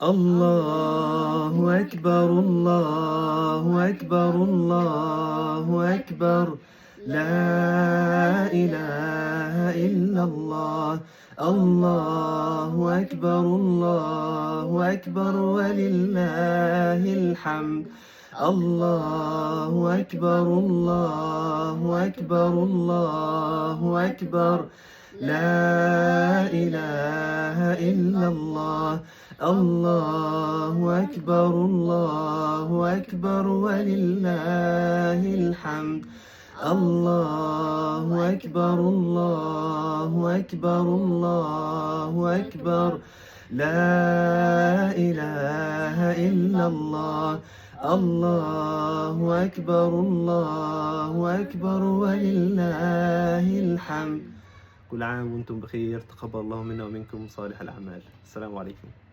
الله أكبر الله أكبر الله أكبر. لا إله إلا الله. الله أكبر الله أكبر ولله الحمد. الله أكبر الله أكبر الله أكبر. لا إله إلا الله. الله أكبر الله أكبر ولله الحمد. الله أكبر الله أكبر الله أكبر. لا إله إلا الله. الله أكبر الله أكبر ولله الحمد. كل عام وانتم بخير، تقبل الله منا ومنكم صالح الأعمال. السلام عليكم.